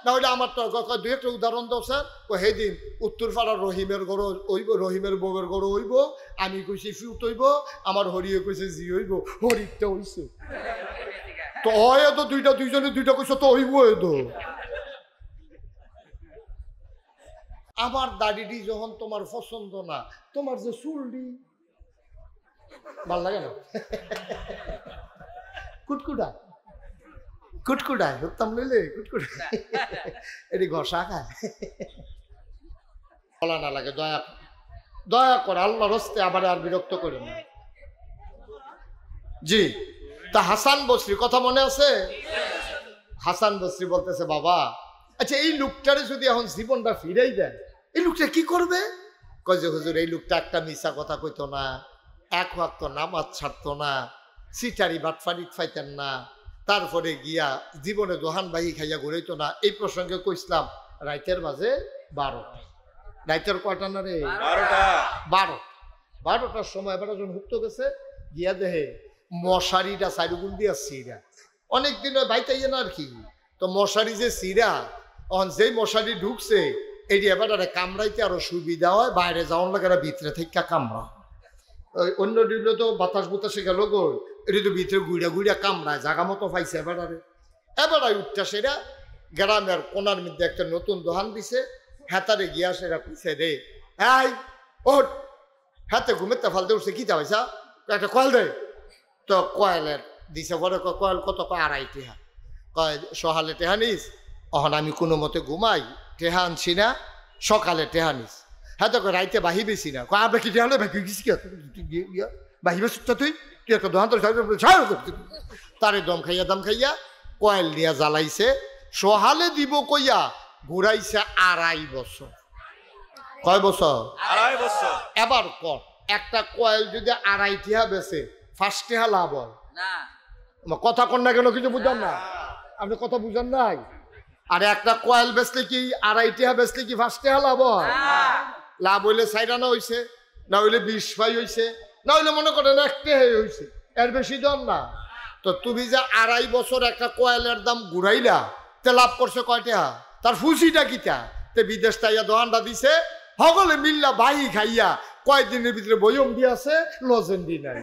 না হলে আমার তো দুই একটা উদাহরণ দাও স্যার। ও সেদিন উত্তরপাড়ার রহিমের গড় হইব, রহিমের বউয়ের গড় হইব, আমি কইছি ফিউত হইব, আমার হরিয়ে কইছে জি হইব, হরিটা হইছে তো হয় তো দুইজনে দুইটা কইছো তো হইব তো। আমার দাড়িটি যখন তোমার পছন্দ না, তোমার যে চুলটি ভাল লাগে না, কুটকুটা কুটকুটায় হতাম লইলে কুটকুটা এটি ঘষা খায়। বলা না লাগে, দয়া দয়া করে আল্লাহর হস্তে আবার আর বিরক্ত করে না। জি, তা হাসান বসরি কথা মনে আছে? হাসান বসরি বলতেছে বাবা আচ্ছা এই লোকটারে যদি এখন জীবনটা ফিরাই দেন, এই লোকটা কি করবে? কয় যে হুজুর এই লোকটা একটা মিশা কথা কইতো না, এক ওয়াক্ত নামাজ ছাড়তো না, সিটারি বাটফারি খাইতেন না, তারপরে গিয়া জীবনে দোহান বাহি খাইয়া ঘুরাইতো না। এই প্রসঙ্গে কইসলাম রাইতের বাজে 12টা। রাইতের কয়টা না রে? 12টার সময় এবার যখন হুক্ত গেছে গিয়া দেহে মশারিটা চারিগুণ দিয়া সিরা, অনেকদিন বাইতাইয়ে না আর কি, তো মশারি যে সিরা অন যেই মশারি ঢুকছে এটি এবার কামড়াইতে আরো সুবিধা হয়, বাইরে যাওয়ার লাগে ভিতরে থেকে কামড়া। অন্য দিলে তো বাতাস বুতাসে গেল গো, এটি তো ভিতরে গুড়া গুড়া কামড়ায়, জাগা মতো পাইছে। এবার উঠটা সেরা গ্রামের কোনার মধ্যে একটা নতুন দোকান দিছে, হাতারে গিয়া সেরা পিছে রে এই ওট হাতে ঘুমেতে ফালতে উঠছে, কি যাইছা একটা কয়েল দে। তো কয়েলের দিছে বড় কয়েল কত, 2.5 টেহা। কয় সকালে টেহা নিস, অহন আমি কোনো মতে ঘুমাই, টেহা আনছি না, সকালে টেহা নিস। হ্যাঁ তো রাইতে বাহি বেশি না, কয় আমরা কি টেহা হলে গেছি বাহিবে সুচ্ছা তুই একটা দোকান তারে দম খাইয়া কয়েল নিয়ে জ্বালাইছে, সহালে দিব কইয়া ঘুরাইছে 2.5 বছর। কয় বছর? 2.5 বছর। এবার কর একটা কয়েল যদি 2.5 টেহা বেছে 5 টেহা লাভ হয় না? কথা কন না কেন, কিছু বুঝলাম না, আপনি কথা বুঝেন নাই। আর একটা কয়েল বেচলে কি 2.5 টেহা বেচলে কি 5 টেহা লাভ হয়? লাভ হইলে 4 আনা হইছে, না হইলে 20 পাই হইছে, না হইলে মনে করেন 1 টেহা হইছে, এর বেশি দর না। তো তুমি যে 2.5 বছর একটা কয়েলের দাম ঘুরাইলা, তে লাভ করছে কয় টেহা? তার ফুসিটা কিটা? তে বিদেশ তাইয়া দোকানটা দিছে, সকলে মিল্লা বাহি খাইয়া কয়েকদিনের ভিতরে বইম দিয়াছে, লজেন্ডি নাই।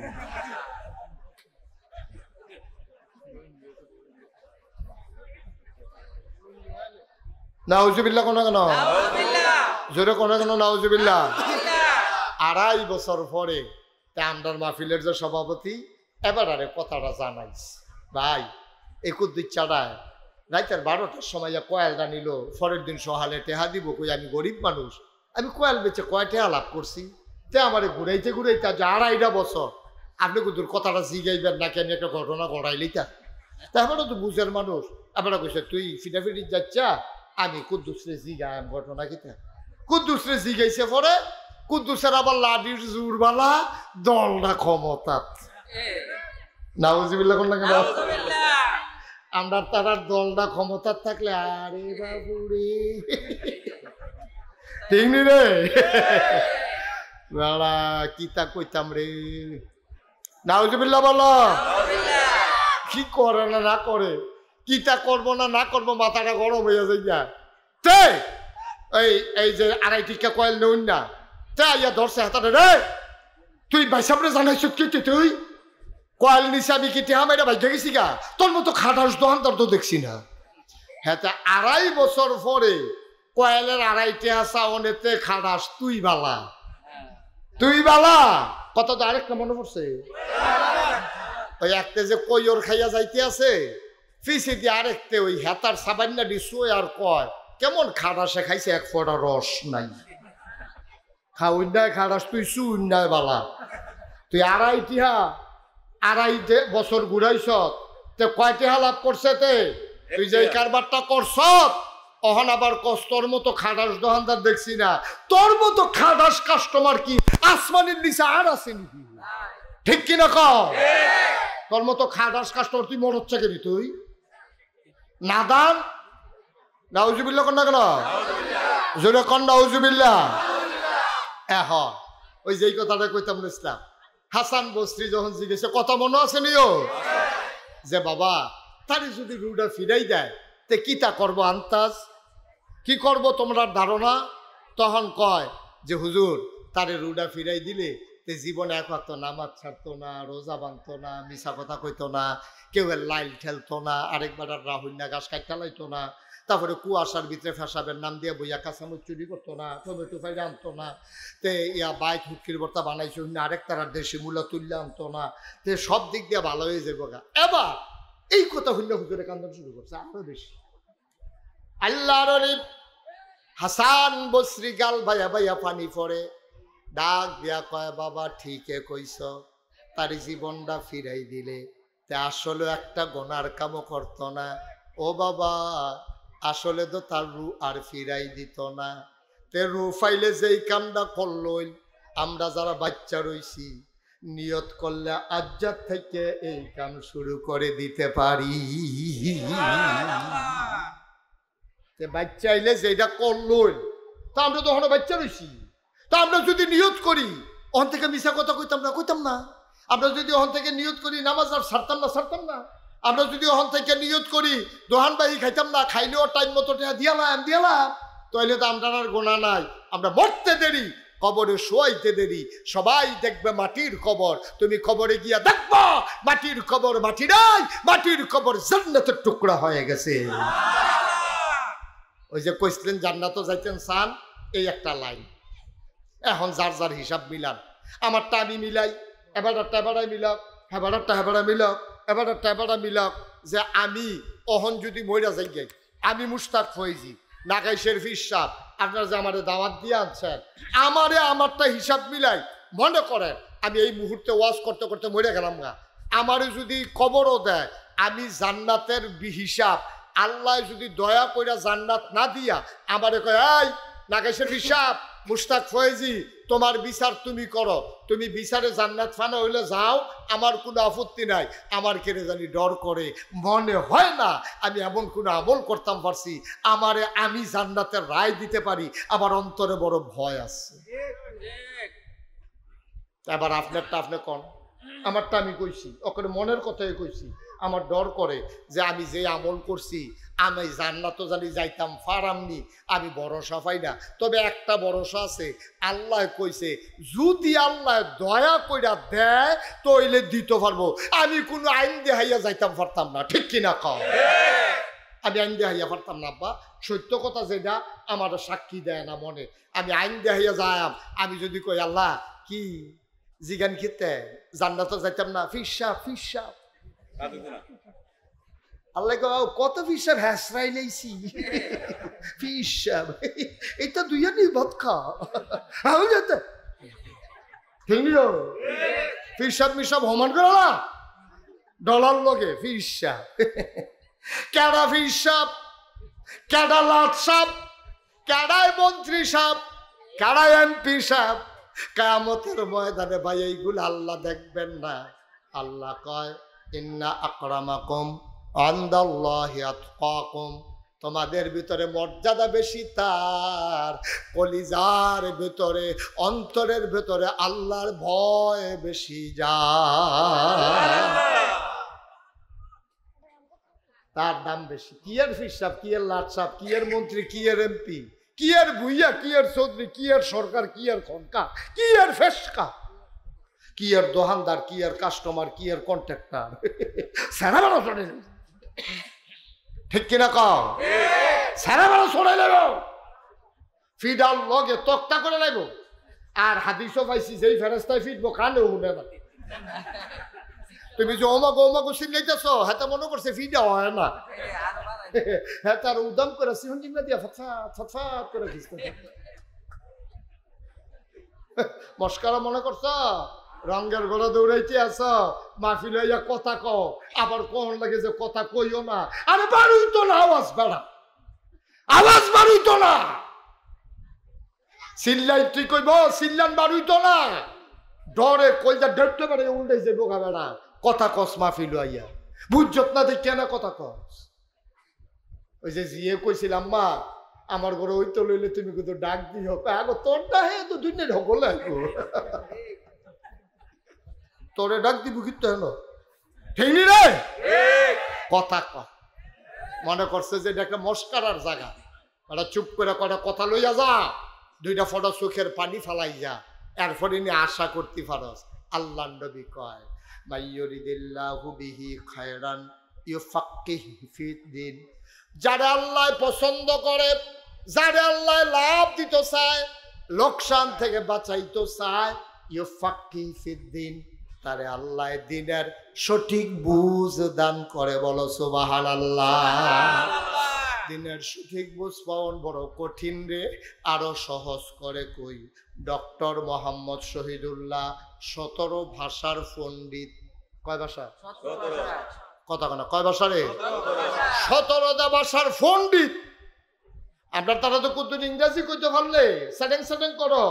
নাউজুবিল্লাহ কোন কেন? জোরে কোন কেন? নাউজুবিল্লাহ। 2.5 বছর পরে আমরার মাহফিলের যে সভাপতি এবার আরে কথাটা জানাইস, ভাই 21 চাড়ায় রাইতের 12টার সময় কয়েলটা নিল, পরের দিন সহালে টেহা দিব, কই আমি গরিব মানুষ, আমি কয়েল বেচে কয় টেহা লাভ করছি, তে আমারে ঘুরাইতে ঘুরাইতে আজ 2.5 বছর। আপনি কুদুর কথাটা জিগাইবেন নাকি আমি একটা ঘটনা ঘটাইলিতা? তারপরে তো বুঝের মানুষ আপনারা কইছে তুই ফিটাফিটি যাচ্ছা, আমি কুদ্দুসরে জিগাম ঘটনা কিতা। কুদ্দুসরে জিগাইছে পরে কুদ্দুসের আবার লাডির জোরবালা, দলটা ক্ষমতা। নাউজুবিল্লাহ কোন লাগে? আমরা তারার দলটা ক্ষমতা থাকলে আরে বাবুরে ঠিক নি রে বেড়া কিতা কইতাম রে। নাউজুবিল্লাহ বলো। কি করে না না করে, কিতা করবো না না করবো মাথাটা গরম হয়ে যায়। এই যে 2.5 টিকা কয়েল নেই না, তে ইয়া ধরছে হাতারে, রে তুই ভাই সামনে জানাইছ কি তুই কয়েল নিচে আমি কি টেহা মেয়েরা বাইকে গেছি গা, তোর মতো খাটাস দোকানদার তো দেখছি না। হ্যাঁ 2.5 বছর পরে কয়েলের 2.5 টেহা চাওনেতে খাটাস তুই বালা, তুই বালা। কত তো আরেকটা মনে পড়ছে, ওই একটা যে কইর খাইয়া যাইতে আছে ফিসে দিয়ে আরেকতে ওই হেতার সাবান্না ডিসুই আর কয় কেমন খাটাসে খাইছে, 1 ফোঁটা রস নাই, খাউন্ডায় খাটাস তুই সুন্ডায় বালা। তুই 2.5 বছর ঘুরাইছ, তে কয় টেহা লাভ করছে? তে তুই যে কারবারটা করছ অহন আবার কষ্টর মতো খাটাস দোকানদার দেখছি না। তোর মতো খাটাস কাস্টমার কি আসমানের নিচে আর আছে নাকি? ঠিক কিনা কও? তোর মতো খাটাস কাস্টমার তুই মর হচ্ছে কেবি তুই নাদান। নাউজুবিল্লাহ কন্যা কেন? জোরে কন নাউজুবিল্লাহ। এখন ওই যেই কথাটা কইতাম ইসলাম, হাসান বসরি যখন জিজ্ঞেস কথা মনে আছে নিও যে বাবা তারে যদি রুটা ফিরাই দেয় তে কিতা করবো আন্তাজ? কি করব তোমরা ধারণা? তখন কয় যে হুজুর তারে রুডা ফিরাই দিলে তে জীবনে এক ওয়াক্ত নামাজ ছাড়তো না, রোজা ভাঙতো না, মিছা কথা কইতো না, কেউ লাইল ঠেলতো না, আরেকবার আর রাহুল গাছ কাটতে লাইতো না, তারপরে কুয়াশার ভিতরে ফেসাবের নাম দিয়ে বইয়া কাঁচামরিচ চুরি করতো না, টমেটো ফাইলে আনতো না, তে ইয়া বাইক হুটকির বর্তা বানাইছে আরেক তারার দেশি মূলা তুললে আনতো না, তে সব দিক দিয়ে ভালো হয়ে যাবো গা। এবার এই কথা হইলে হুজুরে কান্দন শুরু করছে আরো বেশি। আল্লাহর হাসান বসরি গাল ভাইয়া ভাইয়া পানি পড়ে, ডাক দিয়া কয় বাবা ঠিকই কইছ, তার জীবনটা ফিরাই দিলে তে আসলে একটা গোনার কামও করতো না। ও বাবা আসলে তো তার রু আর ফিরাই দিত না, তে রু ফাইলে যেই কামটা করলো আমরা যারা বাচ্চা রইছি নিয়ত করলে আজ্জার থেকে এই কাম শুরু করে দিতে পারি। বাচ্চা আইলে যেটা করলো তা আমরা তো ওখানে বাচ্চা রইছি, তা আমরা যদি নিয়ত করি ওখান থেকে মিশা কথা কইতাম না। আমরা যদি ওখান থেকে নিয়ত করি নামাজ আর ছাড়তাম না। আমরা যদি ওখান থেকে নিয়ত করি দোহান বাহি খাইতাম না, খাইলেও টাইম মতো দিয়ালাম, তাইলে তো আমরা আর গোনা নাই। আমরা মরতে দেরি, কবরে শোয়াইতে দেরি, সবাই দেখবে মাটির কবর, তুমি কবরে গিয়া দেখবা মাটির কবর মাটি নাই, মাটির কবর জান্নাতের টুকরা হয়ে গেছে। ওই যে কইছিলেন জান্নাতও যাইতেন চান, এই একটা লাইন। এখন যার যার হিসাব মিলান, আমারটা আমি মিলাই, এবারটা এবারে মিলাক, হেবারটা মিলাক, এবারটা মিলাক, যে আমি অহন যদি মইরা যাই যাই, আমি মুশতাক ফয়েজি নাগাই শরীফ সাহেব আপনারা যে আমারে দাওয়াত দিয়ে আনছেন, আমারটা হিসাব মিলাই, মনে করেন আমি এই মুহূর্তে ওয়াজ করতে করতে মরে গেলাম না, আমারে যদি কবরও দেয়, আমি জান্নাতের হিসাব আল্লাহ যদি দয়া কইরা জান্নাত না দিয়া আমারে কয় এই নাগাই শরীফ সাহেব মুশতাক ফয়েজি তোমার বিচার তুমি করো, তুমি বিচারে জান্নাত ফানা হইলে যাও, আমার কোনো আপত্তি নাই। আমার কেড়ে জানি ডর করে, মনে হয় না আমি এমন কোনো আমল করতাম পারছি আমারে আমি জান্নাতের রায় দিতে পারি, আমার অন্তরে বড় ভয় আছে। এবার আপনারটা আপনি কন, আমারটা আমি কইছি, ওখানে মনের কথাই কইছি। আমার ডর করে যে আমি যে আমল করছি আমি জান্নাতও জানি যাইতাম ফারামনি, আমি ভরসা পাই না। তবে একটা ভরসা আছে, আল্লাহ কইছে যদি আল্লাহ দয়া কইরা দেয় তইলে দিতে পারবো, আমি কোনো আইন দেহাইয়া যাইতাম পারতাম না, ঠিক কিনা কও? আমি আইন দেহাইয়া পারতাম না আব্বা, সত্য কথা যেটা আমার সাক্ষী দেয় না মনে, আমি আইন দেহাইয়া যাইম। আমি যদি কই আল্লাহ কি জিগান খেতে জান্নাতও যাইতাম না, ফিসাব আল্লাহ কত ফিসাব হ্যাসরাই নেইছি, ফিসাব এটা দুইয়া নেই ভাত খা যেতে ফিসাব মিসাব হমান করে না ডলার লগে ফিসাব, কেডা ফিসাব, কেডা লাট সাপ, কেডায় মন্ত্রী সাপ, কেডায় এমপি সাপ, কিয়ামতের ময়দানে ভাই এইগুলো আল্লাহ দেখবেন না। আল্লাহ কয় ইন্না আকরামাকুম ইনদাল্লাহি আতকাকুম, তোমাদের ভিতরে মর্যাদা বেশি তার কলিজার ভিতরে অন্তরের ভিতরে আল্লাহর ভয় বেশি যায়, তার দাম বেশি। কি এর ফিসাব, কি এর লাট সাহেব, কি এর মন্ত্রী, কি এর এমপি, কি এর ভুইয়া, কি এর চৌধুরী, কি এর সরকার, কি এর খনকা, কি এর ফেসকা, কি এর দোকানদার, কি এর কাস্টমার, কি এর কন্ট্রাক্টর, ঠিক কিনা কও? সারা বেলা ছড়াই লাগো, ফিডার লগে তক্তা করে লাগো। আর হাদিসও পাইছি যেই ফেরেস্তায় ফিটবো কানেও শুনে না। তুমি যে ওমাগো চিনলাইতেছ, হাতে মনে করছে ফিডা হয় না, হ্যাঁ তার উদাম করে সিহঞ্জিমা দিয়া ফটফাট করে খিস্তে মস্কারা মনে করছ, রঙের গলা দৌড়াইতে আস, মাহফিল হইয়া কথা কও, আবার কোন লাগে যে কথা কইও না। আরে বাড়ুই তো না, আওয়াজ বাড়ুই তো না, চিল্লাই তুই কইব চিল্লান বাড়ুই তো না, ডরে কইজা ডেটতে পারে উল্টাইছে বোকা বেড়া, কথা কস মাহফিল হইয়া বুঝছত না দেখ কেন কথা কস। ওই যে জিয়ে কইছিলাম মা আমার ঘরে ওই তো লইলে তুমি কিন্তু ডাক দিও, আগো তোরটা হে তো দুনিয়া ঢকলে তোরে ডাক দিব কিন্তু হেন ঠিক রে কথা ক, মনে করছে যে এটা একটা মস্কারার জায়গা, ওরা চুপ করে কটা কথা লইয়া যা, দুইটা ফটো চোখের পানি ফালাই যা, এরপরে নিয়ে আশা করতে পারস। আল্লাহ নবী কয় মাইয়ুরিদিল্লাহু বিহি খায়রান ইউফাক্কিহু ফিদ্দিন, যারা আল্লাহ পছন্দ করে, যারা আল্লাহ লাভ দিতে চায়, লোকসান থেকে বাঁচাইতে চায়, ইউফাক্কিহু ফিদ্দিন, তারে আল্লাহ দ্বীনের সঠিক বুঝ দান করে। বলো সুবহানাল্লাহ। দ্বীনের সঠিক বুঝ পাওয়ান বড় কঠিন রে, আরো সহজ করে কই। ডক্টর মোহাম্মদ শহীদুল্লাহ 17 ভাষার পণ্ডিত। কয় ভাষা? কথা কেন কয় ভাষা রে? 17টা ভাষার পণ্ডিত। আপনার তারা তো কতদিন ইংরেজি কইতে পারলে সেটিং সেটিং করো।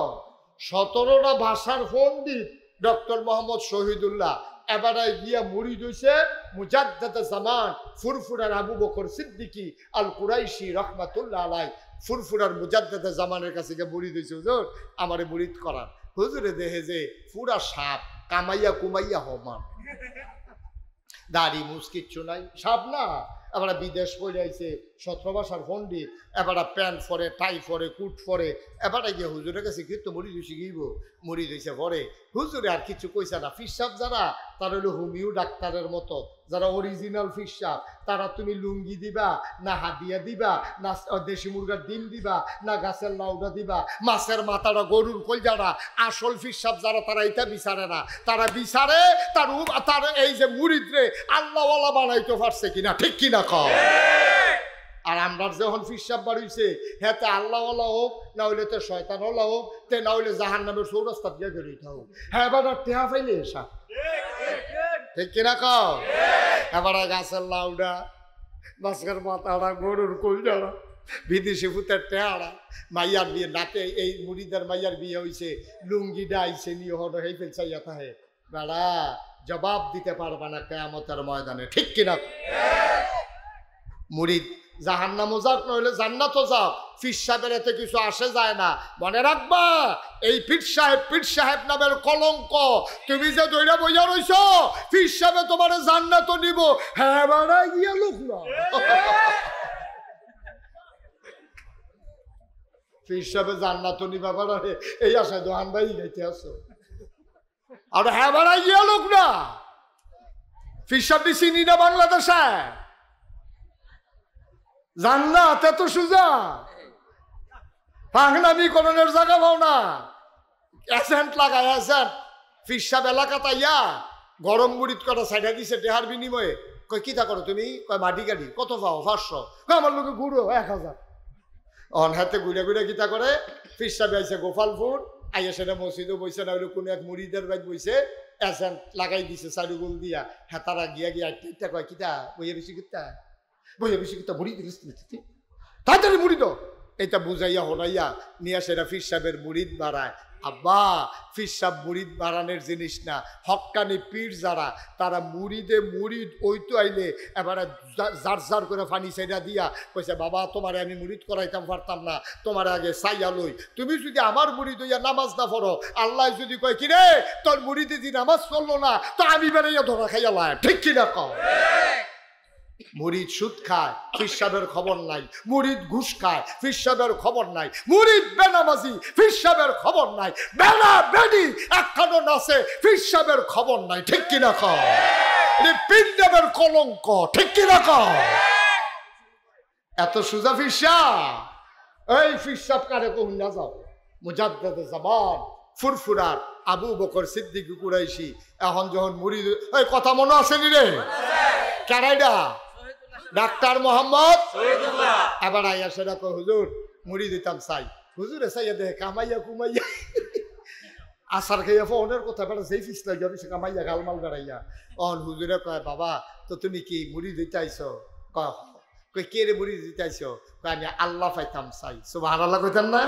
17টা ভাষার পণ্ডিত ডক্টর মোহাম্মদ শহীদুল্লাহ এবারে গিয়া মুরিদ হইছে মুজাদ্দাদে জামান ফুরফুরার আবু বকর সিদ্দিকী আল কুরাইশি রহমাতুল্লাহ আলাইহি। ফুরফুরার মুজাদ্দাদে জামানের কাছে গিয়ে মুরিদ হইছে, হুজুর আমারে মুরিদ করান। হুজুরে দেখে যে পুরা সাপ, কামাইয়া কুমাইয়া হমান, দাড়ি মুছ কিচ্ছু নাই, সাপ না। এবার বিদেশ পড়ে আইছে 17 ভাষার পণ্ডিত, এবার প্যান্ট পরে, টাই পরে, কুট পরে, এবারে গিয়ে হুজুরের কাছে কিন্তু মুড়ি দুষি গিয়েব, মুড়ি দুইছে পরে। হুজুরে আর কিছু কইছে না। ফিরসাব যারা, তারা হলো হোমিও ডাক্তারের মতো, যারা অরিজিনাল ফিরসাব, তারা তুমি লুঙ্গি দিবা না হাদিয়া দিবা, না দেশি মুরগার ডিম দিবা, না গাছের লাউডা দিবা, মাছের মাথাটা, গরুর কলজাটা। আসল ফিরসাব যারা, তারা এটা বিচারে না, তারা বিচারে তার এই যে মুরিদরে আল্লাহওয়ালা বানাইতে পারছে কিনা, ঠিক কিনা কও। আর আমরা যখন ফিরসাব বাড়িছে, হ্যাঁ তে আল্লাহওয়ালা হোক, না হইলে তো শয়তানওয়ালা হোক, তে না হইলে জাহান্নামের চৌরাস্তা দিয়ে বেরিয়ে হোক। হ্যাঁ এবার টেহা পাইলে এসা, ঠিক কিনা কও। এবার গাছের লাউডা, মাছের মাথাটা, গরুর কলজাটা, বিদেশি ভূতের টেহারা, মাইয়ার বিয়ে নাতে, এই মুড়িদার মাইয়ার বিয়ে হয়েছে, লুঙ্গিটা আইছে নিয়ে হলো এই ফেলছাইয়া তাহে। বেড়া জবাব দিতে পারবা না কিয়ামতের ময়দানে, ঠিক কিনা। মুরিদ জাহান্নামও যাক, নইলে জান্নাতও যাক, পীর সাহেবের এতে কিছু আসে যায় না। মনে রাখবা, এই পীর সাহেব নামের কলঙ্ক। তুমি যে দইরা বইয়া রইছ, পীর সাহেবে তোমার জান্নাতও নিব। হ্যাঁ বাড়া গিয়া লোক না, পীর সাহেবে জান্নাতও নিবা বাড়া, এই আশায় দোহান ভাই গাইতে আসো। আর হ্যাঁ বাড়া গিয়া লোক না, পীর সাহেব চিনি না বাংলাদেশে। জান্নাত এত সুজা, পাগলামি করণের জায়গা পাও না। এজেন্ট লাগায়, এজেন্ট পীর সাহেব এলাকা তাইয়া গরম মুড়িদ কটা সাইডা দিছে টেহার বিনিময়ে। কই কিতা করো তুমি? কয় মাটি গাড়ি। কত পাও? 500। আমার লোকে ঘুরো 1000। অন হাতে ঘুরে ঘুরে কিতা করে, পীর সাহেব আইসে গোপালপুর, আইয়া সেটা মসজিদও বইছে, না হইলে কোনো এক মুড়িদের বাইক বইছে, এজেন্ট লাগাই দিছে চারিগুল দিয়া। হ্যাঁ তারা গিয়া গিয়া একটা কয় কিতা বইয়া বেশি কিতা, বইয়া বেশি কিতা মুড়ি দিলিস তাড়াতাড়ি মুড়ি তো। এটা বুঝাইয়া হলাইয়া নিয়ে সেটা পীর সাহেবের মুরিদ বাড়ায়। আব্বা, পীর সাহেব মুরিদ বাড়ানোর জিনিস না। হক্কানি পীর যারা, তারা মুরিদে মুরিদ ওইতো আইলে এবারে জার করে পানি সাইডা দিয়া কইছে, বাবা তোমারে আমি মুরিদ করাইতাম পারতাম না, তোমার আগে চাইয়া লই। তুমি যদি আমার মুরিদ হইয়া নামাজ না পড়ো, আল্লাহ যদি কয় কিরে তোর মুরিদে যে নামাজ পড়লো না, তো আমি বেড়াইয়া ধরা খাইয়া লাই, ঠিক কিনা কও। মুরিদ সুদ খায়, পীর সাহেবের খবর নাই। মুরিদ ঘুষ খায়, পীর সাহেবের খবর নাই। মুরিদ বেনামাজি, পীর সাহেবের খবর নাই। বেনা বেডি একখানো নাচে, পীর সাহেবের খবর নাই, ঠিক কিনা কও। পীর নামের কলঙ্ক, ঠিক কিনা কও। এত সুজা পীর সাহেব। এই পীর সাহেব কারে কহুন না যাও, মুজাদ্দাদে জামান ফুরফুরার আবু বকর সিদ্দিকী কুরাইশি। এখন যখন মুরিদ, এই কথা মনে আছে নি রে? কারাইডা ডাক্তার মোহাম্মদ শহীদুল্লাহ। এবার আইয়া সেটা কয়, হুজুর মুড়ি দিতাম চাই। হুজুরে চাইয়া দেখে কামাইয়া কুমাইয়া আসার খাইয়া ফোনের কথা বেড়া সেই ফিস লাগিয়া সে কামাইয়া গালমাল বেড়াইয়া। অন হুজুরে কয়, বাবা তো তুমি কি মুড়ি দিতে আইছো? কয় কে রে মুড়ি দিতে আইছো? কয় আমি আল্লাহ পাইতাম চাই। সুবহানাল্লাহ কইতেন না?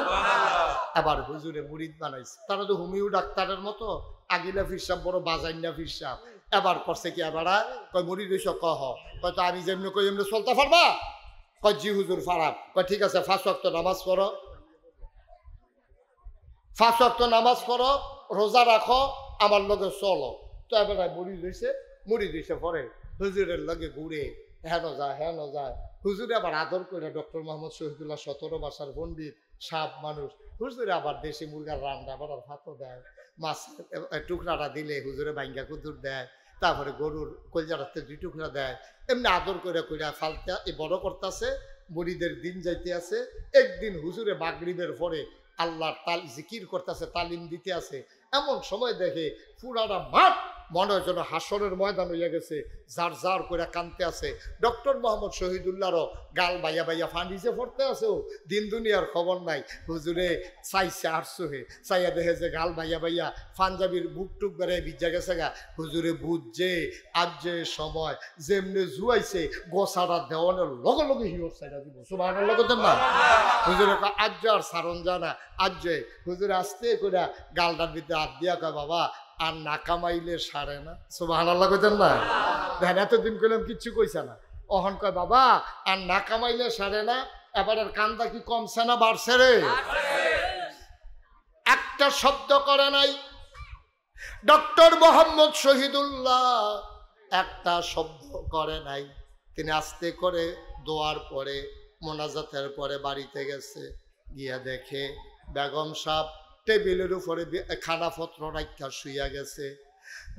এবার হুজুরে মুড়িদ বানাইছে। তারা তো হোমিও ডাক্তারের মতো, আগিলা পীর সাহেব বড় বাজাইনা পীর সাহেব। এবার করছে কি, এবার কয় মুড়ি দিছ? কহ কয় তো আমি যেমনি কই এমনি চলতে পারবা? কয় জি হুজুর ফারাব। কয় ঠিক আছে 5 ওয়াক্ত নামাজ পড়ো, 5 ওয়াক্ত নামাজ পড়ো, রোজা রাখো, আমার লগে চলো। তো এবার মুড়ি দিছে পরে হুজুরের লগে ঘুরে, হেন যায় হুজুরে আবার আদর করে ডক্টর মোহাম্মদ শহীদুল্লাহ 17 ভাষার পণ্ডিত সাপ মানুষ, হুজুরে আবার দেশি মুরগার রান্না করার ভাতও দেয়, মাছ টুকরাটা দিলে হুজুরে বাইঙ্গা কুদুর দেয়, তারপরে গরুর কলজাটাতে 2 টুকরা দেয়, এমনি আদর করে কইরা ফালতা বড় করতেছে। মুরিদের দিন যাইতে আছে। একদিন হুজুরে মাগরিবের পরে আল্লাহর জিকির করতেছে, তালিম দিতে আছে। এমন সময় দেখে পুরাটা মাঠ মনে হয় যেন হাসরের ময়দান হইয়া গেছে, যার যার করে কানতে আছে। ডক্টর মোহাম্মদ শহীদুল্লাহরও গাল বাইয়া বাইয়া ফান্ডিছে পড়তে আছেও, দিন দুনিয়ার খবর নাই। হুজুরে চাইছে আটশোহে চাইয়া দেখে যে গাল বাইয়া বাইয়া পাঞ্জাবির বুক টুক বেড়ায় ভিজা গেছে গা। হুজুরে বুঝছে আজ যে সময় যেমনি জুয়াইছে গোসাটা দেওয়ানের লগে লগে হিওর সাইডা দিব, সুবহানাল্লাহ লগতেন না। হুজুরে আজ আর সারণ জানা আজ যে হুজুরে আসতে করে গালটার ভিতরে হাত দিয়া কয় বাবা আর না কামাইলে সারে না, সুবহানাল্লাহ কইতেন না। দেখেন এতদিন কইলাম কিচ্ছু কইছে না, অহন কয় বাবা আর না কামাইলে সারে না। এবার আর কান্দা কি কমছে না বাড়ছে রে? একটা শব্দ করে নাই ডক্টর মোহাম্মদ শহীদুল্লাহ, একটা শব্দ করে নাই। তিনি আস্তে করে দোয়ার পরে মোনাজাতের পরে বাড়িতে গেছে, গিয়া দেখে বেগম সাহেব টেবিলের উপরে খানাপত্র রাখা শুইয়া গেছে।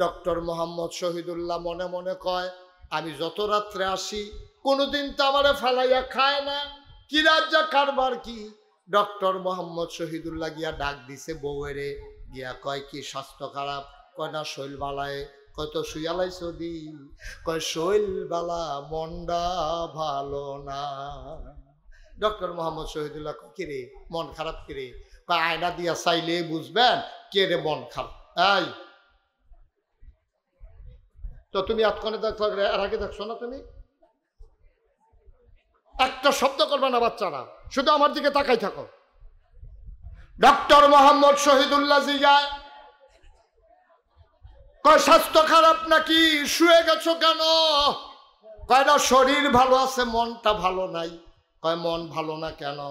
ডক্টর মোহাম্মদ শহীদুল্লাহ মনে মনে কয় আমি যত রাত্রে আসি কোনোদিন তো আমারে ফেলাইয়া খায় না, কি রাজ্যা কারবার কি। ডক্টর মোহাম্মদ শহীদুল্লাহ গিয়া ডাক দিছে বউয়েরে, গিয়া কয় কি স্বাস্থ্য খারাপ? কয় না শৈল বালায়। কয় তো শুয়ালাইছ দি? কয় শৈল বালা মনটা ভালো না। ডক্টর মোহাম্মদ শহীদুল্লাহ কিরে মন খারাপ কিরে? আয়না দিয়া চাইলে বুঝবেন কে রে মন খারাপ। এই তো তুমি আতক্ষণে দেখছো, এর আগে দেখছো না? তুমি একটা শব্দ করবে না বাচ্চারা, শুধু আমার দিকে তাকাই থাকো। ডক্টর মোহাম্মদ শহীদুল্লাহ জিগায় কয় স্বাস্থ্য খারাপ নাকি? শুয়ে গেছো কেন? কয় না শরীর ভালো আছে, মনটা ভালো নাই। কয় মন ভালো না কেন?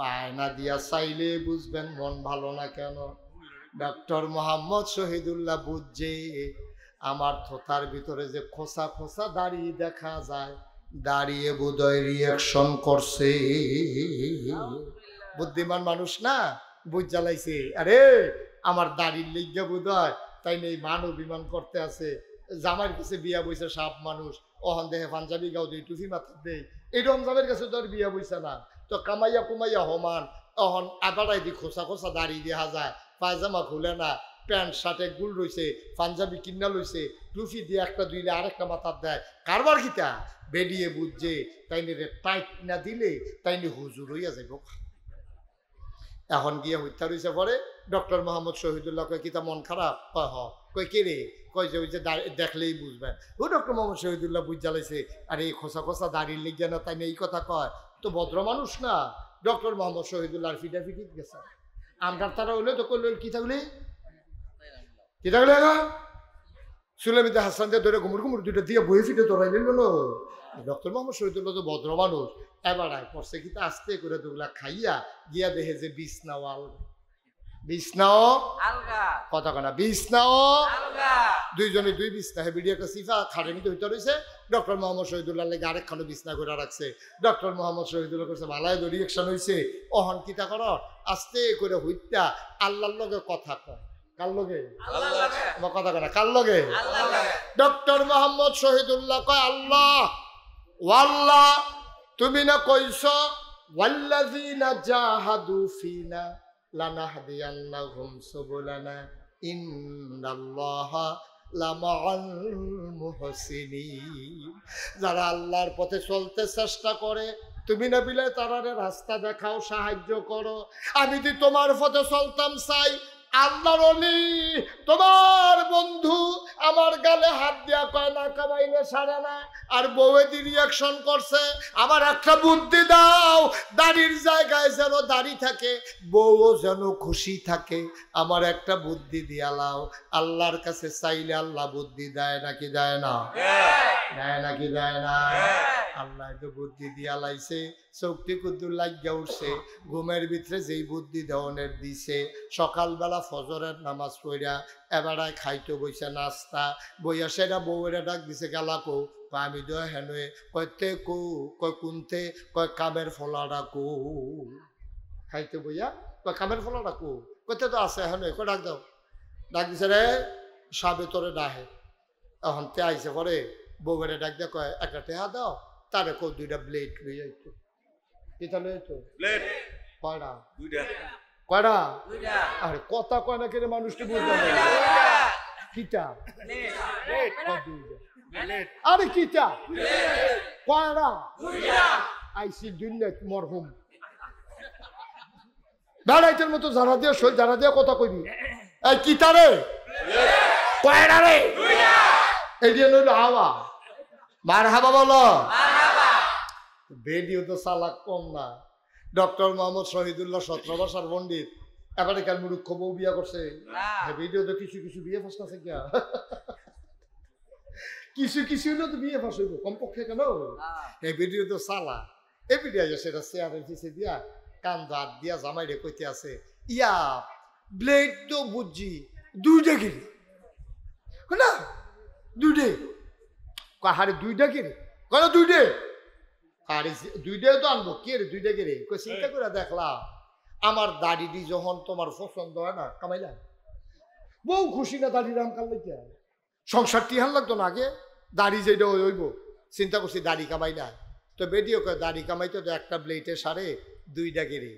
আয়না দিয়া চাইলে বুঝবেন মন ভালো না কেন। ডক্টর মোহাম্মদ শহীদুল্লাহ বুঝছে আমার থোতার ভিতরে যে খোসা খোসা দাড়ি দেখা যায়, দাঁড়িয়ে বোধহয় রিয়াকশন করছে। বুদ্ধিমান মানুষ না, বুঝ জ্বালাইছে আরে আমার দাড়ির লিগা বোধহয় তাই নেই মান অভিমান করতে আছে। জামার কাছে বিয়া বইছে সাপ মানুষ, অহন দেহে পাঞ্জাবি গাও দেই টুফি মাথা দেই, এইরকম জামের কাছে তোর বিয়া বইছে না। তো কামাইয়া কুমাইয়া হমান অহন আবারাই দি খোসা খোসা দাড়ি দেখা যায়, পায়জামা খুলে না, প্যান্ট শার্টে গুল রয়েছে, পাঞ্জাবি কিনা লইছে, টুফি দিয়ে একটা দুইলে আরেকটা মাথার দেয়। কারবার কিতা বেরিয়ে বুঝছে তাইনি রে টাইট না দিলে তাইনি হুজুর হইয়া যাইব। এখন গিয়ে হত্যা রয়েছে পরে ডক্টর মোহাম্মদ শহীদুল্লাহ কয় কিতা মন খারাপ? কয় হ। কয় কে রে? কয় যে ওই যে দেখলেই বুঝবেন। ও ডক্টর মোহাম্মদ শহীদুল্লাহ বুঝ জ্বালাইছে আরে এই খোসা খোসা দাড়ির লিগে না তাই এই কথা কয়, তো ভদ্র মানুষ না। ডক্টর মোহাম্মদ শহীদুল্লাহ ফিটাফিটি গেছে আমরার তারা হইলে তো করলো কি থাকলে কি থাকলে সুলেমিতে হাসান দিয়ে ধরে ঘুমুর ঘুমুর দুইটা দিয়ে বই ফিটে তোরাই নিল। ডক্টর মোহাম্মদ শহীদুল্লাহ তো ভদ্র মানুষ, এবার আয় পড়ছে কিন্তু আস্তে করে দুগুলা খাইয়া গিয়া দেখে যে বিছনাও বিছনাও কথা কনা বিছনাও দুইজনে দুই বিছনা হেবিডিয়া একটা সিফা খাটের মধ্যে হইতে রয়েছে। ডক্টর মোহাম্মদ শহীদুল্লাহ লেগে আরেকখানে বিছনা করে রাখছে। ডক্টর মোহাম্মদ শহীদুল্লাহ করছে ভালাই রিয়েকশন হয়েছে, অহন কিতা কর আস্তে করে হইতা আল্লাহর লগে কথা কয়। কার লগে? আমার কথা কয় না, কার লগে? ডক্টর মোহাম্মদ শহীদুল্লাহ কয় আল্লাহ ওয়াল্লাহ তুমি না কইছ ওয়াল্লাযীনা জাহাদু ফিনা লানাহদিয়ান্নাহুম সুবুলানা ইন্নাল্লাহা লামাআল মুহসিনিন। যারা আল্লাহর পথে চলতে চেষ্টা করে তুমি না বিলে তারারে রাস্তা দেখাও, সাহায্য করো। আমি যদি তোমার পথে চলতাম চাই আল্লাহর ওলি তোমার বন্ধু আমার গালে হাত দিয়া কয় না কামাইলে সারে না, আর বউয়েদি রিয়াকশন করছে আমার একটা বুদ্ধি দাও, দাড়ির জায়গায় যেন দাড়ি থাকে, বউও যেন খুশি থাকে, আমার একটা বুদ্ধি দিয়া লাও। আল্লাহর কাছে চাইলে আল্লাহ বুদ্ধি দেয় নাকি দেয় না? দেয় নাকি দেয় না? আল্লাহ তো বুদ্ধি দিয়া লাইছে, চোখটি কুদ্দুর লাগিয়া উঠছে, ঘুমের ভিতরে যেই বুদ্ধি দেওয়ানের দিছে। সকালবেলা ফজরের নামাজ পড়া এবারায় খাইতে বইছে নাস্তা, বইয়া সেটা বউয়েরা ডাক দিছে গেলাকো, কয় আমি দয়া হেনয়ে কয় তে কো কয় কুনতে কয় কামের ফলাটা কো খাইতে বইয়া কয় কামের ফলাটা কো কইতে তো আছে হেনয়ে কয় ডাক দাও ডাক দিছে রে সাবে তোরে ডাহে এখন তে আইসে পরে বউরে ডাক দিয়ে কয় একটা টেহা দাও তারে কো দুইটা ব্লেড লই যাইতো কিতা লই যাইতো ব্লেড কয়টা দুইটা কয়টা দুইটা আরে কথা কয় না কেন মানুষটি বুঝতে পারে কিতা ব্লেড দুইটা ব্লেড আরে কিতা কয়টা দুইটা আইসি দুনিয়া মরহুম দাঁড়াইতের মতো জানা দিয়ে কথা কইবি এই কিতা রে কয়টা রে দুইটা এই দিয়ে লইলো হাওয়া মার হাবা বলো ভিডিও তো চালাক কম না ডক্টর মোহাম্মদ শহীদুল্লাহ 17 বছর পণ্ডিত এবারে কাল মুরুক্ষ বউ বিয়া করছে ভিডিও তো কিছু কিছু বিয়ে ফাঁস আছে কিয়া কিছু কিছু হলেও তো বিয়ে ফাঁস হইব কমপক্ষে কেন এই ভিডিও তো চালা এই ভিডিও সেটা চেয়ারের পিছিয়ে দিয়া কান দাঁত দিয়া জামাইরে কইতে আছে ইয়া ব্লেড তো বুঝছি দুইটা গিরি না দুইটে হারে দুইটা কে রে কেন দুইটে আরে দুইটাই তো আনবো কে রে দুইটা কে রে চিন্তা করে দেখলাম আমার দাড়িটি যখন তোমার পছন্দ হয় না কামাইলাম বউ খুশি না দাড়ি রাম কাল লেগে সংসার টিহান লাগতো না আগে দাড়ি যেটা হইব চিন্তা করছি দাড়ি কামাই না তো বেডিও কয় দাড়ি কামাইতে তো একটা ব্লেডে সারে দুইটা কে রে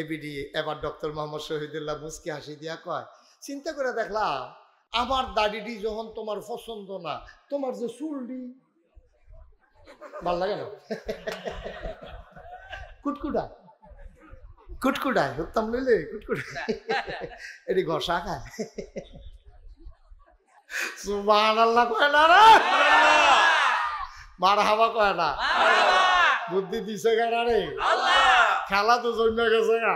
এবিডি এবার ডক্টর মোহাম্মদ শহীদুল্লাহ মুস্কি হাসি দিয়া কয় চিন্তা করে দেখলাম আমার দাড়িটি যখন তোমার পছন্দ না তোমার যে চুলটি ভাল লাগে না কুটকুটায় কুটকুটায় হতাম লইলে কুটকুটায় এটি ঘষা খায় সুবহানাল্লাহ কয় না রে মারহাবা কয় না বুদ্ধি দিছে কেনা রে খেলা তো জমে গেছে গা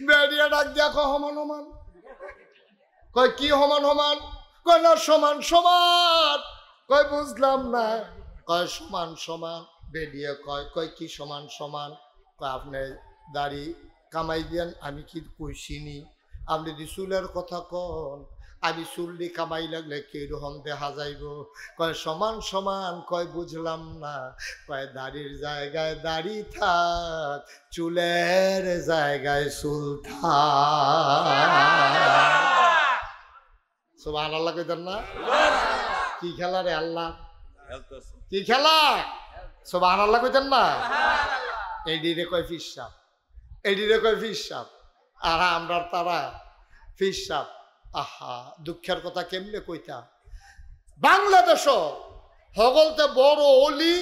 বেরিয়া ডাক দিয়া কয় সমান সমান কয় কি সমান সমান কয় না সমান সমান কয় বুঝলাম না কয় সমান সমান বেরিয়ে কয় কয় কি সমান সমান কয় আপনি দাড়ি কামাই দেন আমি কি কইছিনি আপনি যদি চুলের কথা কন আমি চুল দি কামাই লাগলে কিরকম দেখা যাইব কয় সমান সমান কয় বুঝলাম না কয় দাড়ির জায়গায় দাড়ি থাক চুলের জায়গায় চুল থাক সুবহানাল্লাহ কইতেন না কি খেলা রে আল্লাহ কি খেলা সুবহানাল্লাহ কইতেন না এইডিরে কয় ফিসাব এইডিরে কয় ফিসাব আর আমরা তারা ফিসাব আহা দুঃখের কথা কেমনে কইতা বাংলাদেশ হগলতে বড় অলি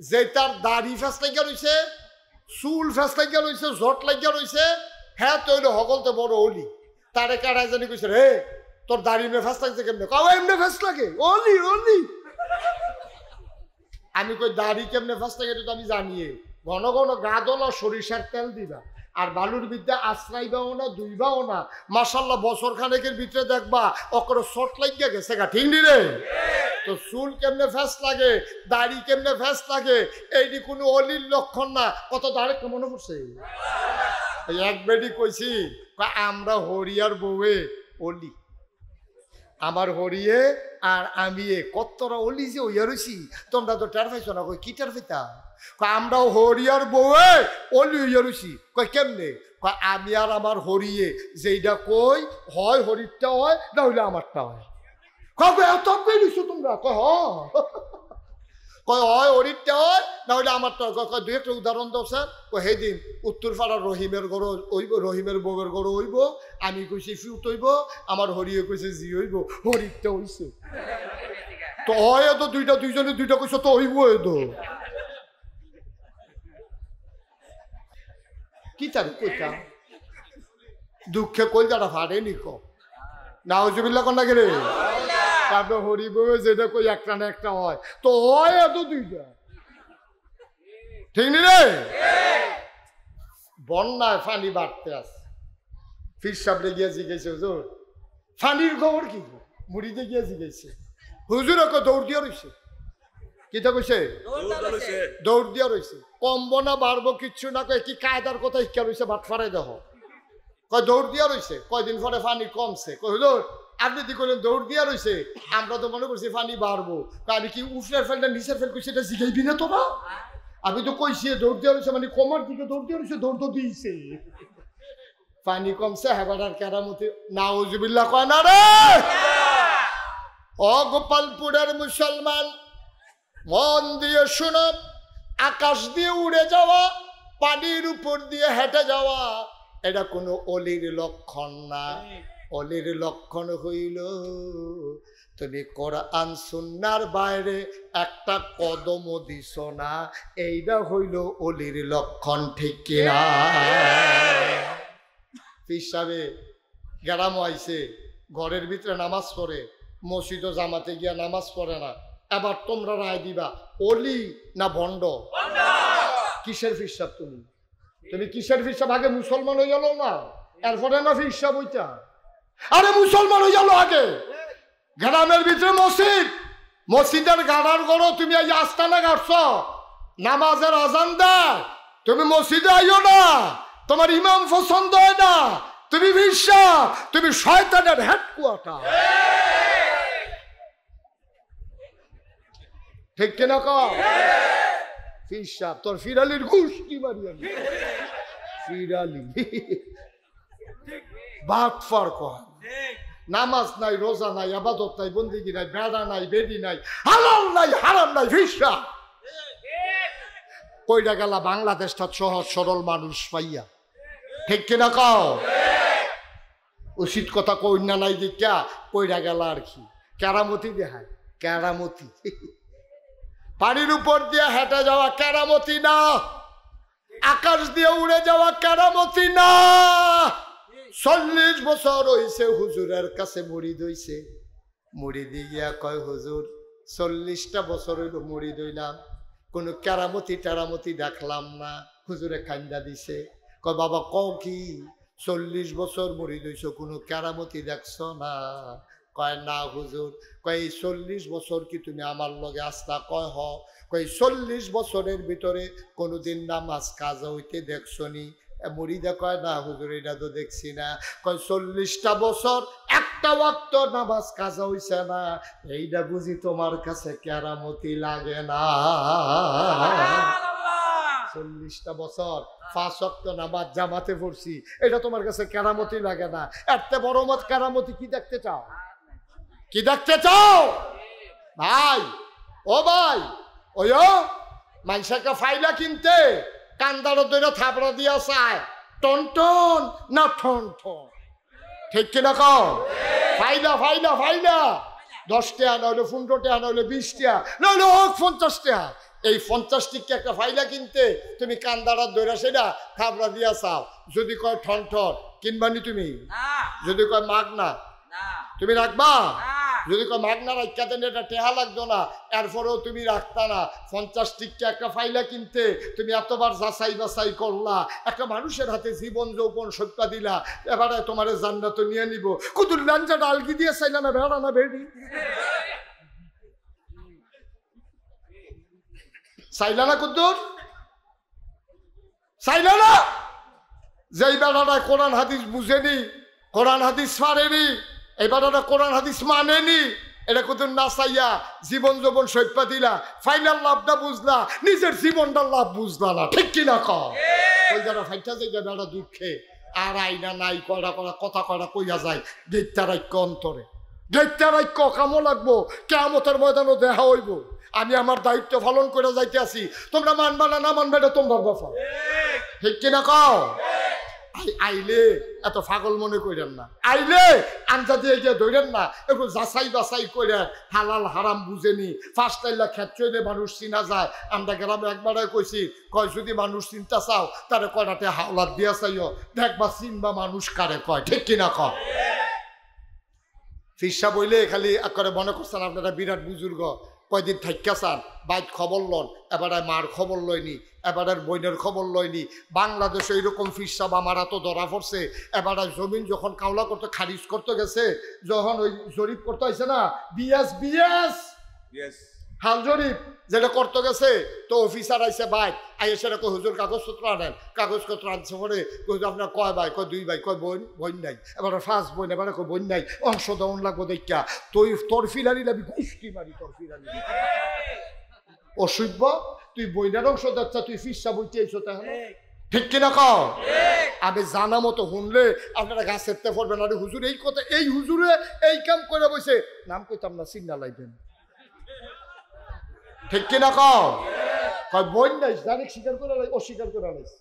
যে তার দাড়ি ফেস লাগিয়া রইছে চুল ফেস লাগিয়া রইছে জট লাগিয়া রইছে হ্যাঁ তৈল হগলতে বড় অলি তারে কারাই জানি কইছে রে তোর দাড়ি মে ফেস লাগছে কেমনে কাও এমনে ফেস লাগে অলি অলি আমি কই দাড়ি কেমনে ফেস লাগে তো আমি জানিয়ে ঘন ঘন গা দলা সরিষার তেল দিবা আর বালুর বিদ্যা আশ্রাইবাও না দুইবাও না মাশাআল্লাহ বছর খানেকের ভিতরে দেখবা ওকরে শর্ট লাগিয়া গেছে গা ঠিক নি রে তো চুল কেমনে ফেস লাগে দাড়ি কেমনে ফেস লাগে এইটি কোনো অলির লক্ষণ না কত দাঁড়ে মনে পড়ছে এক বেডি কইছি আমরা হরিয়ার বউয়ে অলি আমার হরিয়ে আর আমি কতটা অলি যে ওইয়া রইছি তোমরা তো টের পাইছো না কই কি টের পাইতা আমরাও হরিয়ার বউয়ে অলি হইয়া রইছি কই কেমনে কয় আমি আর আমার হরিয়ে যেইটা কই হয় হরিরটা হয় না হইলে আমারটা হয় কবে এত বেরিয়েছো তোমরা কয় কয় হয় হরিরটা হয় না হইলে আমারটা কয় দুই একটা উদাহরণ দাও স্যার কয় সেদিন উত্তর পাড়ার রহিমের গড় হইব রহিমের বউয়ের গড় হইব আমি কইছি ফিউত হইব আমার হরিয়ে কইছে জি হইব হরিরটা হইছে তো হয় তো দুইটা দুইজনে দুইটা কইছো তো হইব তো কি তারি কইতা দুঃখে কইতাটা ফাড়ে নিক নাউজুবিল্লাহ কোন লাগে রে তারপরে হরিব যেটা কই একটা না একটা হয় তো হয় এত দুইটা ঠিক নি রে বন্যায় পানি বাড়তে আছে ফির সাবলে গিয়ে জিজ্ঞেস হুজুর পানির খবর কি মুড়িতে গিয়ে জিজ্ঞেস হুজুর ওকে দৌড় দিয়া রইছে কিতা কইছে দৌড় দিয়া রইছে কমবো না বাড়বো কিচ্ছু না কয় কি কায়দার কথা শিক্ষা রইছে ভাত ফারাই দেহ কয় দৌড় দিয়া রইছে কয়দিন পরে পানি কমছে কই হুজুর আপনি কি করলেন দৌড় দিয়া রয়েছে, আমরা তো মনে করছি পানি বাড়বো, আমি কি উপরের ফেলটা নিচের ফেল করছি এটা জিগাইবি না তোরা? আমি তো কইছি দৌড় দিয়া রয়েছে, মানে কমার দিকে দৌড় দিয়া রয়েছে, দৌড় তো দিয়েছে, পানি কমছে হেবাটার কেরামতি নাউজুবিল্লাহ কয় না রে। ও গোপালপুরের মুসলমান মন দিয়ে শুনো, আকাশ দিয়ে উড়ে যাওয়া, পানির উপর দিয়ে হেঁটে যাওয়া এটা কোনো অলির লক্ষণ না। অলির লক্ষণ হইল তুমি কোরআন সুন্নাহর বাইরে একটা কদমও দিছ না, এইটা হইল অলির লক্ষণ, ঠিক কিনা? পীর সাহেব গ্রাম আইছে, ঘরের ভিতরে নামাজ পড়ে, মসজিদ ও জামাতে গিয়া নামাজ পড়ে না। এবার তোমরা রায় দিবা অলি না ভণ্ড? কিসের পীর সাহেব তুমি? তুমি কিসের পীর সাহেব? আগে মুসলমান হয়ে গেল না, এরপরে না পীর সাহেব হইতা? আরে মুসলমান হয়ে গেল আগে। গ্রামের ভিতরে মসজিদ, মসজিদের গাড়ার গড়ো তুমি এই আস্তানা গাড়ছ, নামাজের আজান দেয়, তুমি মসজিদে আইও না, তোমার ইমাম পছন্দ হয় না, তুমি পীর সাহেব, তুমি শয়তানের হেডকোয়ার্টার, ঠিক কিনা কও? পীর সাহেব তোর ফিরালির গুষ্টি মারিয়া ফিরালি বাটফার কয়, নামাজ নাই, রোজা নাই, আবাদত নাই, বন্দিগি নাই, বেড়া নাই, বেডি নাই, হালাল নাই, হারাম নাই, পীর সাহেব কইরা গেলা বাংলাদেশটা সহজ সরল মানুষ পাইয়া, ঠিক কিনা কও? উচিত কথা কই না নাই দেখা কইরা গেল আর কি, কেরামতি দেখায়, কেরামতি। পানির উপর দিয়ে হেঁটে যাওয়া কেরামতি না, আকাশ দিয়ে উড়ে যাওয়া কেরামতি না। 40 বছর হইছে হুজুরের কাছে মুড়ি দইছে, মুড়ি দিয়া কয় হুজুর 40টা বছর হইল মুড়ি দইলাম, কোনো কেরামতি টেরামতি দেখলাম না। হুজুরে কান্দা দিছে, কয় বাবা কও কি 40 বছর মুড়ি দইছ, কোনো কেরামতি দেখছ না? কয় না হুজুর। কয় 40 বছর কি তুমি আমার লগে আসতা? কয় হ। কয় 40 বছরের ভিতরে কোনোদিন নামাজ কাজা হইতে দেখছনি? মুড়িদা কয় না হুজুর এটা তো দেখছি না। কয় 40টা বছর একটা ওয়াক্ত নামাজ কাজা হইছে না, এইটা বুঝি তোমার কাছে কেরামতি লাগে না? 40টা বছর 5 ওয়াক্ত নামাজ জামাতে পড়ছি, এটা তোমার কাছে কেরামতি লাগে না? এত বড় মত কেরামতি কি দেখতে চাও? কি দেখতে চাও ভাই? ও ভাই, ওই মানুষকে ফাইলা কিনতে কান্দারও দইরা থাপড়া দিয়া চায়, টন টন না ঠন ঠন, ঠিক কিনা কও? ফাইলা ফাইলা ফাইলা 10 টাকা নইলে 15 টাকা নইলে 20 টাকা নইলে 50 টাকা, এই 50 টিকা একটা ফাইলা কিনতে তুমি কান্দারা দইরা সেটা থাপড়া দিয়া চাও। যদি কয় ঠন ঠন কিনবানি তুমি? যদি কয় মাগনা তুমি রাখবা? যদি কয় মাগনা রাখা দেন এটা টেহা লাগতো না, এরপরেও তুমি রাখতা না। 50 টিকা একটা ফাইলা কিনতে তুমি এতবার যাচাই বাছাই করলা, একটা মানুষের হাতে জীবন যৌবন সত্যা দিলা, এবারে তোমারে জান্নাত নিয়ে নিব, কুতুর লাঞ্জাটা আলগি দিয়ে চাইলা না বেড়া না বেড়ি চাইলা না? কুতুর চাইলা না? যেই বেড়াটা কোরআন হাদিস বুঝেনি, কোরআন হাদিস পারেনি, এই বেড়াটা কোরআন হাদিস মানেনি, এটা কুতুর না চাইয়া জীবন যৌবন সত্যা দিলা, ফাইনাল লাভটা বুঝলা, নিজের জীবনটার লাভ বুঝলা না, ঠিক কিনা কও? ওই যারা ফাইটা যাই বেড়া দুঃখে আর আইনা নাই কয়টা করা কথা কয়টা কইয়া যায়, গেটটা রাখ্য অন্তরে, গেটটা রাখ্য কামো লাগবো, কেয়ামতের ময়দানও দেখা হইব। আমি আমার দায়িত্ব পালন করে যাইতে আছি, তোমরা মানবা না না মানবা এটা তোমার ব্যাপার, ঠিক কিনা কও? আইলে এত পাগল মনে করেন না, আইলে আঞ্জা দিয়ে গিয়ে ধরেন না, একটু যাচাই বাছাই করে হালাল হারাম বুঝেনি। 5 টাইলা ক্ষেত্রে মানুষ চিনা যায়। আমরা গ্রামে একবারে কইছি, কয় যদি মানুষ চিন্তা চাও তারে কয়টাতে হাওলাত দিয়া চাইও, দেখবা চিনবা মানুষ কারে কয়, ঠিক কিনা কয়? ফিরসা বইলে খালি করে মনে করছেন আপনারা বিরাট বুজুর্গ, কয়দিন থাইকা চান, বাইক খবর লন, এবারে মার খবর লয়নি, এবারের বইনের খবর লয়নি। বাংলাদেশে এইরকম ফিরসাব আমার এত ধরা পড়ছে, এবারে জমিন যখন কাওলা করতে খারিজ করতে গেছে, যখন ওই জরিপ করতে হয়েছে না, বিএস হাল জরিপ যেটা করতে গেছে তো অফিসার আইসে ভাই আইসে সেটা কই হুজুর কাগজপত্র আনেন, কাগজপত্র আনছে পরে কই আপনার কয় ভাই, কয় 2 ভাই, কয় বোন, বোন নাই, এবার 5 বোন, এবার কয় বোন নাই, অংশ দেওয়ান লাগবো দেখা তুই তোর ফিলারি লাবি গুষ্টি মারি তোর ফিলারি অসভ্য। তুই বইনার অংশ দিচ্ছ, তুই ফিসা বইতে আইছো তাহলে ঠিক কিনা কও? আমি জানা মতো শুনলে আপনারা গাছ চেপতে পড়বেন। আরে হুজুর এই কথা, এই হুজুরে এই কাম করে বসে, নাম কইতাম না, চিন্না লাইবেন ঠিক কিনা কও? বই নাই জানি স্বীকার করে অস্বীকার করে